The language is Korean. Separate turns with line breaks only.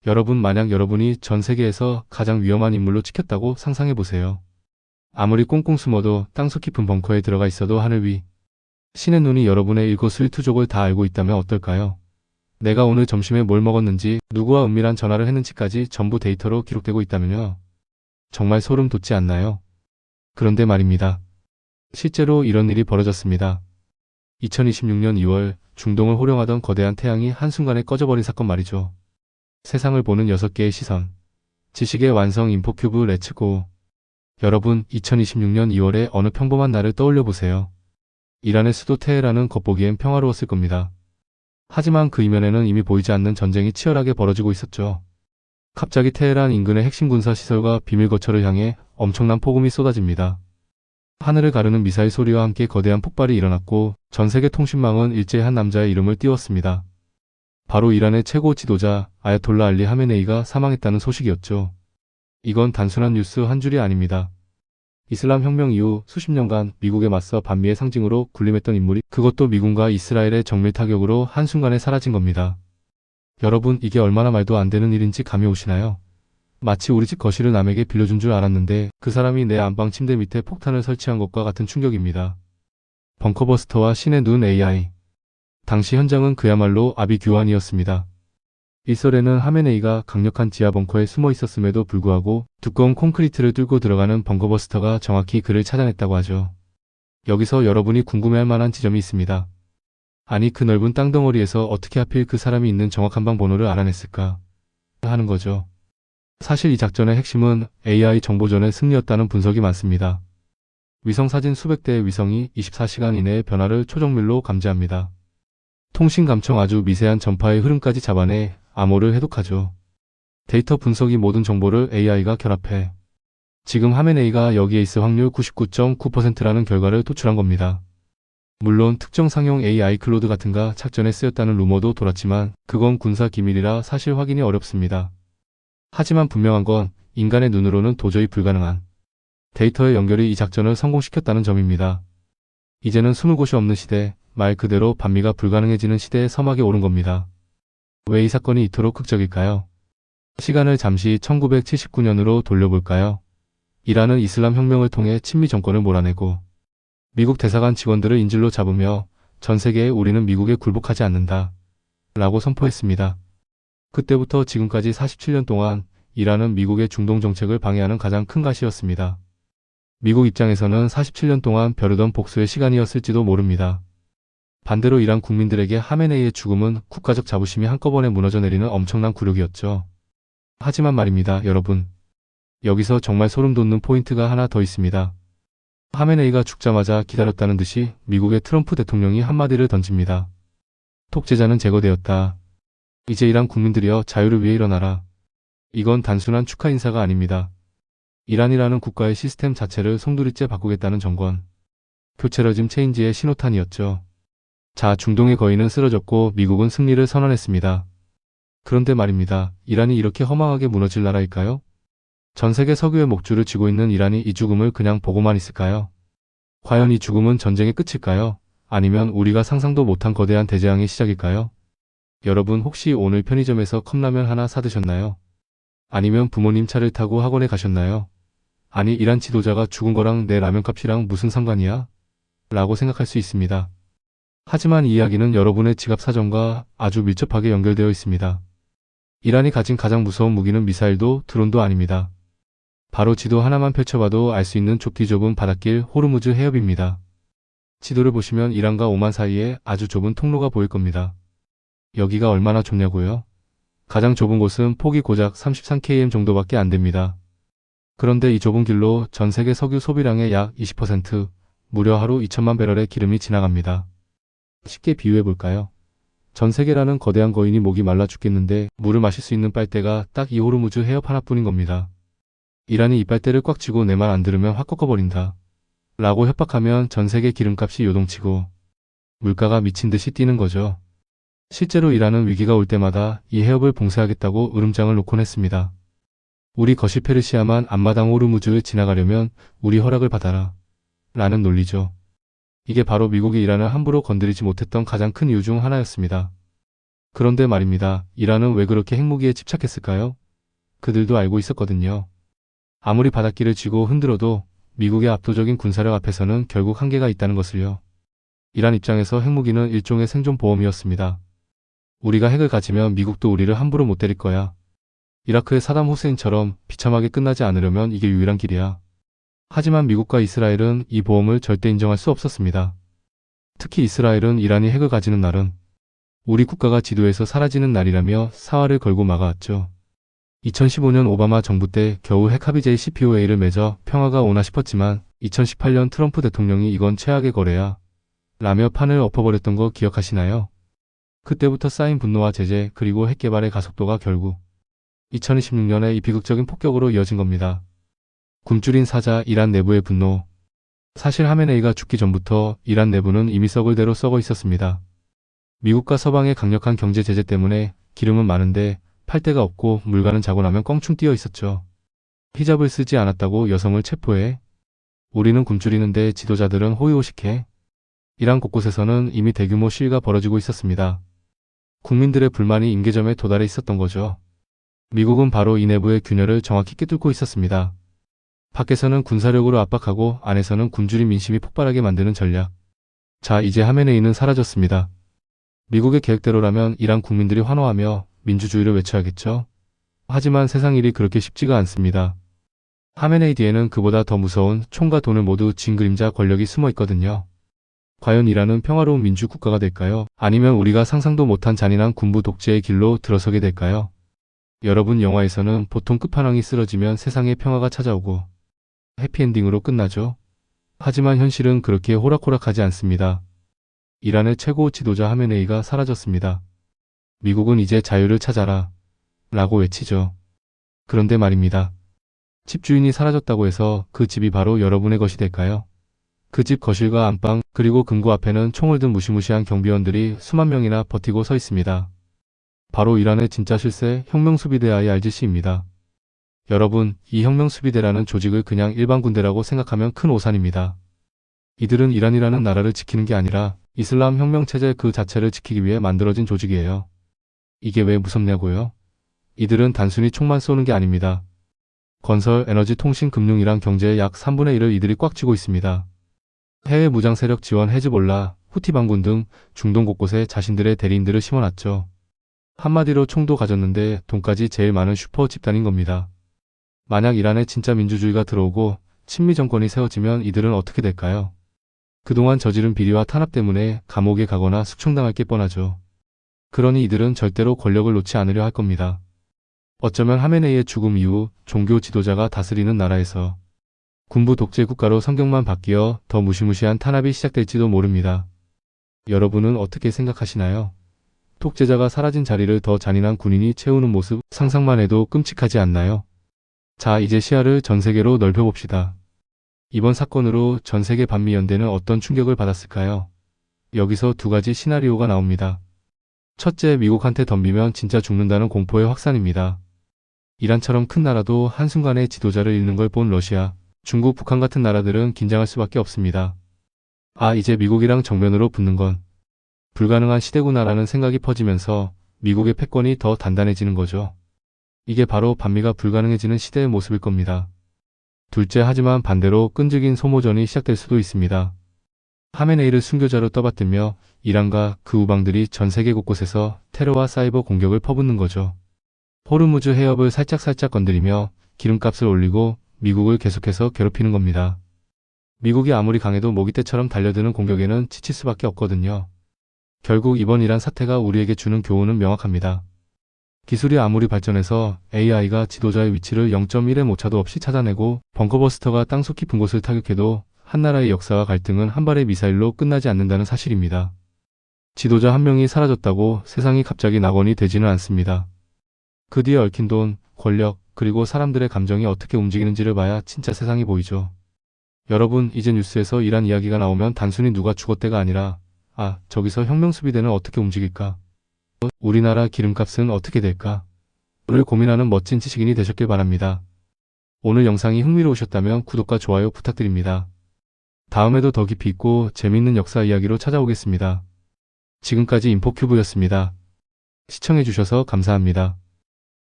여러분, 만약 여러분이 전 세계에서 가장 위험한 인물로 찍혔다고 상상해 보세요. 아무리 꽁꽁 숨어도 땅속 깊은 벙커에 들어가 있어도 하늘 위 신의 눈이 여러분의 일거수일투족을 다 알고 있다면 어떨까요? 내가 오늘 점심에 뭘 먹었는지, 누구와 은밀한 전화를 했는지까지 전부 데이터로 기록되고 있다면요. 정말 소름 돋지 않나요? 그런데 말입니다. 실제로 이런 일이 벌어졌습니다. 2026년 2월 중동을 호령하던 거대한 태양이 한순간에 꺼져버린 사건 말이죠. 세상을 보는 6개의 시선. 지식의 완성 인포큐브 렛츠고. 여러분, 2026년 2월의 어느 평범한 날을 떠올려 보세요. 이란의 수도 테헤란은 겉보기엔 평화로웠을 겁니다. 하지만 그 이면에는 이미 보이지 않는 전쟁이 치열하게 벌어지고 있었죠. 갑자기 테헤란 인근의 핵심 군사 시설과 비밀 거처를 향해 엄청난 폭음이 쏟아집니다. 하늘을 가르는 미사일 소리와 함께 거대한 폭발이 일어났고 전 세계 통신망은 일제히 한 남자의 이름을 띄웠습니다. 바로 이란의 최고 지도자 아야톨라 알리 하메네이가 사망했다는 소식이었죠. 이건 단순한 뉴스 한 줄이 아닙니다. 이슬람 혁명 이후 수십 년간 미국에 맞서 반미의 상징으로 군림했던 인물이, 그것도 미군과 이스라엘의 정밀 타격으로 한순간에 사라진 겁니다. 여러분, 이게 얼마나 말도 안 되는 일인지 감이 오시나요? 마치 우리 집 거실을 남에게 빌려준 줄 알았는데 그 사람이 내 안방 침대 밑에 폭탄을 설치한 것과 같은 충격입니다. 벙커버스터와 신의 눈 AI. 당시 현장은 그야말로 아비규환이었습니다. 일설에는 하메네이가 강력한 지하 벙커에 숨어 있었음에도 불구하고 두꺼운 콘크리트를 뚫고 들어가는 벙커버스터가 정확히 그를 찾아냈다고 하죠. 여기서 여러분이 궁금해할 만한 지점이 있습니다. 아니, 그 넓은 땅덩어리에서 어떻게 하필 그 사람이 있는 정확한 방 번호를 알아냈을까 하는 거죠. 사실 이 작전의 핵심은 AI 정보전의 승리였다는 분석이 많습니다. 위성사진 수백 대의 위성이 24시간 이내의 변화를 초정밀로 감지합니다. 통신 감청 아주 미세한 전파의 흐름까지 잡아내 암호를 해독하죠. 데이터 분석이 모든 정보를 AI가 결합해 지금 하메네이가 여기에 있을 확률 99.9%라는 결과를 도출한 겁니다. 물론 특정 상용 AI 클로드 같은가 작전에 쓰였다는 루머도 돌았지만 그건 군사 기밀이라 사실 확인이 어렵습니다. 하지만 분명한 건 인간의 눈으로는 도저히 불가능한 데이터의 연결이 이 작전을 성공시켰다는 점입니다. 이제는 숨을 곳이 없는 시대, 말 그대로 반미가 불가능해지는 시대의 서막에 오른 겁니다. 왜 이 사건이 이토록 극적일까요? 시간을 잠시 1979년으로 돌려볼까요? 이란은 이슬람 혁명을 통해 친미 정권을 몰아내고 미국 대사관 직원들을 인질로 잡으며 전 세계에 우리는 미국에 굴복하지 않는다 라고 선포했습니다. 그때부터 지금까지 47년 동안 이란은 미국의 중동 정책을 방해하는 가장 큰 가시였습니다. 미국 입장에서는 47년 동안 벼르던 복수의 시간이었을지도 모릅니다. 반대로 이란 국민들에게 하메네이의 죽음은 국가적 자부심이 한꺼번에 무너져 내리는 엄청난 굴욕이었죠. 하지만 말입니다, 여러분. 여기서 정말 소름 돋는 포인트가 하나 더 있습니다. 하메네이가 죽자마자 기다렸다는 듯이 미국의 트럼프 대통령이 한마디를 던집니다. 독재자는 제거되었다. 이제 이란 국민들이여 자유를 위해 일어나라. 이건 단순한 축하 인사가 아닙니다. 이란이라는 국가의 시스템 자체를 송두리째 바꾸겠다는 정권. 교체 러짐 체인지의 신호탄이었죠. 자, 중동의 거인은 쓰러졌고 미국은 승리를 선언했습니다. 그런데 말입니다. 이란이 이렇게 허망하게 무너질 나라일까요? 전 세계 석유의 목줄을 쥐고 있는 이란이 이 죽음을 그냥 보고만 있을까요? 과연 이 죽음은 전쟁의 끝일까요? 아니면 우리가 상상도 못한 거대한 대재앙의 시작일까요? 여러분, 혹시 오늘 편의점에서 컵라면 하나 사드셨나요? 아니면 부모님 차를 타고 학원에 가셨나요? 아니, 이란 지도자가 죽은 거랑 내 라면값이랑 무슨 상관이야? 라고 생각할 수 있습니다. 하지만 이 이야기는 여러분의 지갑 사정과 아주 밀접하게 연결되어 있습니다. 이란이 가진 가장 무서운 무기는 미사일도 드론도 아닙니다. 바로 지도 하나만 펼쳐봐도 알 수 있는 좁디 좁은 바닷길 호르무즈 해협입니다. 지도를 보시면 이란과 오만 사이에 아주 좁은 통로가 보일 겁니다. 여기가 얼마나 좁냐고요? 가장 좁은 곳은 폭이 고작 33km 정도밖에 안 됩니다. 그런데 이 좁은 길로 전 세계 석유 소비량의 약 20%, 무려 하루 2천만 배럴의 기름이 지나갑니다. 쉽게 비유해 볼까요? 전 세계라는 거대한 거인이 목이 말라 죽겠는데 물을 마실 수 있는 빨대가 딱 이 호르무즈 해협 하나뿐인 겁니다. 이란이 이 빨대를 꽉 쥐고 내 말 안 들으면 확 꺾어버린다 라고 협박하면 전 세계 기름값이 요동치고 물가가 미친 듯이 뛰는 거죠. 실제로 이란은 위기가 올 때마다 이 해협을 봉쇄하겠다고 으름장을 놓곤 했습니다. 우리 거실 페르시아만 앞마당 호르무즈를 지나가려면 우리 허락을 받아라 라는 논리죠. 이게 바로 미국이 이란을 함부로 건드리지 못했던 가장 큰 이유 중 하나였습니다. 그런데 말입니다. 이란은 왜 그렇게 핵무기에 집착했을까요? 그들도 알고 있었거든요. 아무리 바닷길을 쥐고 흔들어도 미국의 압도적인 군사력 앞에서는 결국 한계가 있다는 것을요. 이란 입장에서 핵무기는 일종의 생존보험이었습니다. 우리가 핵을 가지면 미국도 우리를 함부로 못 때릴 거야. 이라크의 사담 후세인처럼 비참하게 끝나지 않으려면 이게 유일한 길이야. 하지만 미국과 이스라엘은 이 보험을 절대 인정할 수 없었습니다. 특히 이스라엘은 이란이 핵을 가지는 날은 우리 국가가 지도에서 사라지는 날이라며 사활을 걸고 막아왔죠. 2015년 오바마 정부 때 겨우 핵합의 JCPOA를 맺어 평화가 오나 싶었지만 2018년 트럼프 대통령이 이건 최악의 거래야 라며 판을 엎어버렸던 거 기억하시나요? 그때부터 쌓인 분노와 제재 그리고 핵 개발의 가속도가 결국 2026년에 이 비극적인 폭격으로 이어진 겁니다. 굶주린 사자 이란 내부의 분노. 사실 하메네이가 죽기 전부터 이란 내부는 이미 썩을 대로 썩어 있었습니다. 미국과 서방의 강력한 경제 제재 때문에 기름은 많은데 팔 데가 없고 물건은 자고 나면 껑충 뛰어 있었죠. 히잡을 쓰지 않았다고 여성을 체포해? 우리는 굶주리는데 지도자들은 호의호식해? 이란 곳곳에서는 이미 대규모 시위가 벌어지고 있었습니다. 국민들의 불만이 임계점에 도달해 있었던 거죠. 미국은 바로 이 내부의 균열을 정확히 꿰뚫고 있었습니다. 밖에서는 군사력으로 압박하고 안에서는 굶주린 민심이 폭발하게 만드는 전략. 자, 이제 하메네이는 사라졌습니다. 미국의 계획대로라면 이란 국민들이 환호하며 민주주의를 외쳐야겠죠. 하지만 세상 일이 그렇게 쉽지가 않습니다. 하메네이 뒤에는 그보다 더 무서운 총과 돈을 모두 쥔 그림자 권력이 숨어 있거든요. 과연 이란은 평화로운 민주국가가 될까요? 아니면 우리가 상상도 못한 잔인한 군부 독재의 길로 들어서게 될까요? 여러분, 영화에서는 보통 끝판왕이 쓰러지면 세상에 평화가 찾아오고 해피엔딩으로 끝나죠. 하지만 현실은 그렇게 호락호락하지 않습니다. 이란의 최고 지도자 하메네이가 사라졌습니다. 미국은 이제 자유를 찾아라 라고 외치죠. 그런데 말입니다. 집주인이 사라졌다고 해서 그 집이 바로 여러분의 것이 될까요? 그 집 거실과 안방 그리고 금고 앞에는 총을 든 무시무시한 경비원들이 수만 명이나 버티고 서 있습니다. 바로 이란의 진짜 실세 혁명수비대 IRGC입니다. 여러분, 이 혁명수비대라는 조직을 그냥 일반 군대라고 생각하면 큰 오산입니다. 이들은 이란이라는 나라를 지키는 게 아니라 이슬람 혁명체제 그 자체를 지키기 위해 만들어진 조직이에요. 이게 왜 무섭냐고요? 이들은 단순히 총만 쏘는 게 아닙니다. 건설, 에너지, 통신, 금융, 이란 경제의 약 3분의 1을 이들이 꽉 쥐고 있습니다. 해외 무장 세력 지원 헤즈볼라, 후티 반군 등 중동 곳곳에 자신들의 대리인들을 심어놨죠. 한마디로 총도 가졌는데 돈까지 제일 많은 슈퍼 집단인 겁니다. 만약 이란에 진짜 민주주의가 들어오고 친미 정권이 세워지면 이들은 어떻게 될까요? 그동안 저지른 비리와 탄압 때문에 감옥에 가거나 숙청당할 게 뻔하죠. 그러니 이들은 절대로 권력을 놓지 않으려 할 겁니다. 어쩌면 하메네이의 죽음 이후 종교 지도자가 다스리는 나라에서 군부 독재 국가로 성격만 바뀌어 더 무시무시한 탄압이 시작될지도 모릅니다. 여러분은 어떻게 생각하시나요? 독재자가 사라진 자리를 더 잔인한 군인이 채우는 모습 상상만 해도 끔찍하지 않나요? 자, 이제 시야를 전 세계로 넓혀봅시다. 이번 사건으로 전 세계 반미연대는 어떤 충격을 받았을까요? 여기서 두 가지 시나리오가 나옵니다. 첫째, 미국한테 덤비면 진짜 죽는다는 공포의 확산입니다. 이란처럼 큰 나라도 한순간에 지도자를 잃는 걸 본 러시아, 중국, 북한 같은 나라들은 긴장할 수밖에 없습니다. 아, 이제 미국이랑 정면으로 붙는 건 불가능한 시대구나라는 생각이 퍼지면서 미국의 패권이 더 단단해지는 거죠. 이게 바로 반미가 불가능해지는 시대의 모습일 겁니다. 둘째, 하지만 반대로 끈질긴 소모전이 시작될 수도 있습니다. 하메네이를 순교자로 떠받들며 이란과 그 우방들이 전 세계 곳곳에서 테러와 사이버 공격을 퍼붓는 거죠. 호르무즈 해협을 살짝살짝 건드리며 기름값을 올리고 미국을 계속해서 괴롭히는 겁니다. 미국이 아무리 강해도 모기떼처럼 달려드는 공격에는 지칠 수밖에 없거든요. 결국 이번 이란 사태가 우리에게 주는 교훈은 명확합니다. 기술이 아무리 발전해서 AI가 지도자의 위치를 0.1의 오차도 없이 찾아내고 벙커버스터가 땅속 깊은 곳을 타격해도 한 나라의 역사와 갈등은 한 발의 미사일로 끝나지 않는다는 사실입니다. 지도자 한 명이 사라졌다고 세상이 갑자기 낙원이 되지는 않습니다. 그 뒤에 얽힌 돈, 권력, 그리고 사람들의 감정이 어떻게 움직이는지를 봐야 진짜 세상이 보이죠. 여러분, 이제 뉴스에서 이란 이야기가 나오면 단순히 누가 죽었대가 아니라 아, 저기서 혁명수비대는 어떻게 움직일까? 우리나라 기름값은 어떻게 될까? 를 고민하는 멋진 지식인이 되셨길 바랍니다. 오늘 영상이 흥미로우셨다면 구독과 좋아요 부탁드립니다. 다음에도 더 깊이 있고 재미있는 역사 이야기로 찾아오겠습니다. 지금까지 인포큐브였습니다. 시청해주셔서 감사합니다.